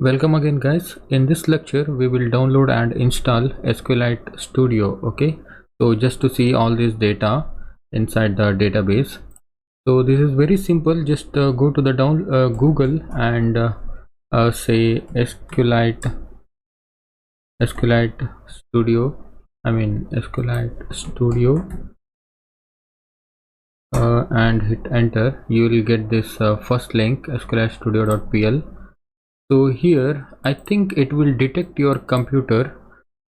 Welcome again guys. In this lecture we will download and install SQLite Studio. Okay, so just to see all this data inside the database. So this is very simple. Just go to the Google and say SQLite Studio. SQLite Studio and hit enter. You will get this first link, SQLitestudio.pl. So here I think it will detect your computer.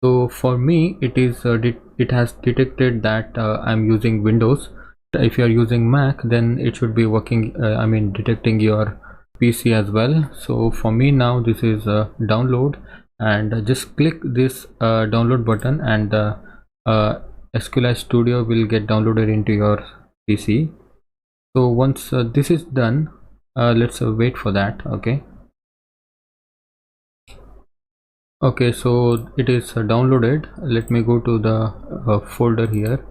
So for me it is it has detected that I'm using Windows. If you are using Mac, then it should be working detecting your PC as well. So for me now this is download, and just click this download button, and the SQLite Studio will get downloaded into your PC. So once this is done, let's wait for that. Okay, so it is downloaded. Let me go to the folder here.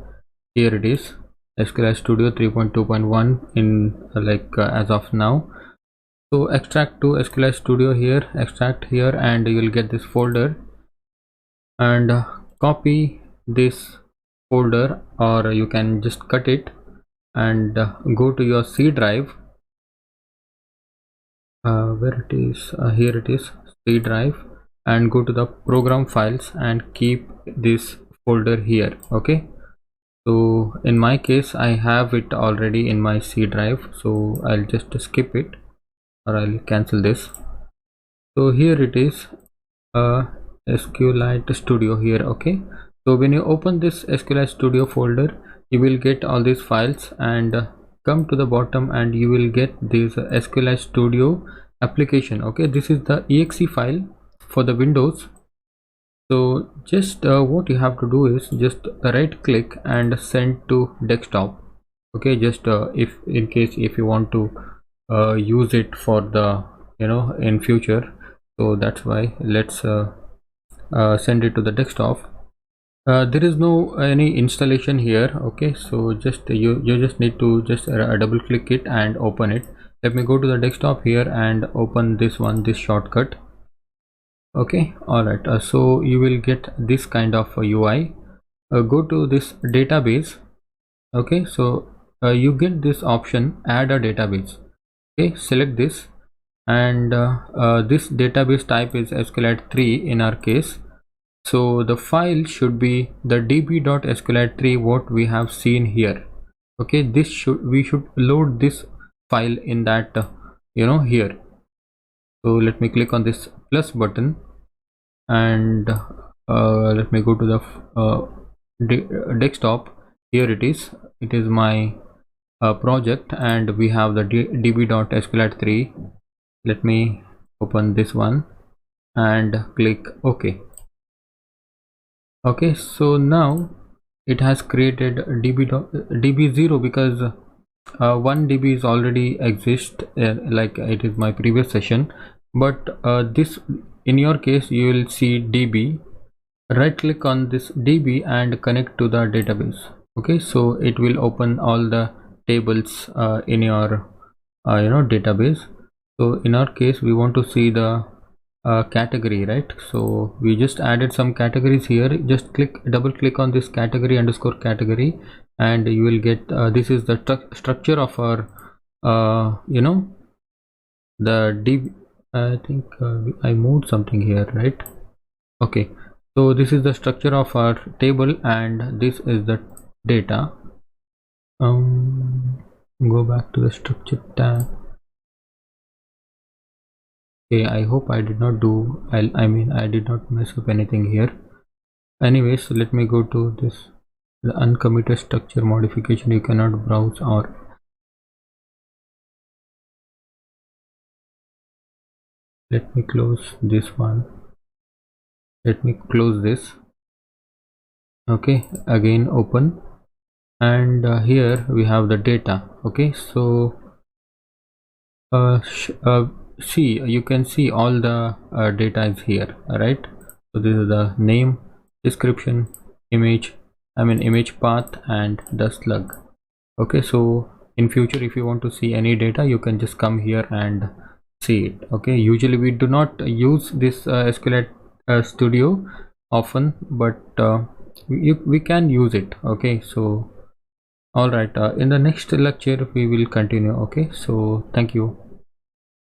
Here it is, SQLite Studio 3.2.1 in as of now. So extract to SQLite Studio here, extract here, and you will get this folder, and copy this folder, or you can just cut it and go to your C drive. Where it is? Here it is, C drive, and go to the program files and keep this folder here. Okay, so in my case I have it already in my C drive, so I'll just skip it, or I'll cancel this. So here it is, SQLite Studio here. Okay, so when you open this SQLite Studio folder, you will get all these files, and come to the bottom and you will get this SQLite Studio application. Okay, this is the exe file for the Windows. So just what you have to do is just right click and send to desktop. Okay, just if in case if you want to use it for the in future, so that's why let's send it to the desktop. There is no any installation here. Okay, so just you just need to just double click it and open it. Let me go to the desktop here and open this one, this shortcut. Okay, all right, so you will get this kind of UI. Go to this database. Okay, so you get this option, add a database. Okay, select this, and this database type is SQLite 3 in our case. So the file should be the db.sqlite3 what we have seen here. Okay, we should load this file in that here. So let me click on this plus button, and let me go to the desktop. Here it is my project, and we have the db.sqlite3. let me open this one and click OK. Okay, so now it has created db0, because 1 db is already exist, like it is my previous session, but this in your case you will see db. Right click on this db and connect to the database. Okay, so it will open all the tables in your database. So in our case we want to see the category, right? So we just added some categories here. Just double click on this category underscore category, and you will get this is the structure of our the db. I think I moved something here, right? Okay, so this is the structure of our table, and this is the data. Go back to the structure tab. Okay, I hope I did not do I did not mess up anything here. Anyways, so let me go to this, the uncommitted structure modification. You cannot browse, or let me close this one. Let me close this. Okay, again open, and here we have the data. Okay, so see, you can see all the data is here, right? So this is the name, description, image path, and the slug. Okay, so in future if you want to see any data, you can just come here and see it. Okay, usually we do not use this SQLite Studio often, but we can use it. Okay, so all right, in the next lecture we will continue. Okay, so thank you.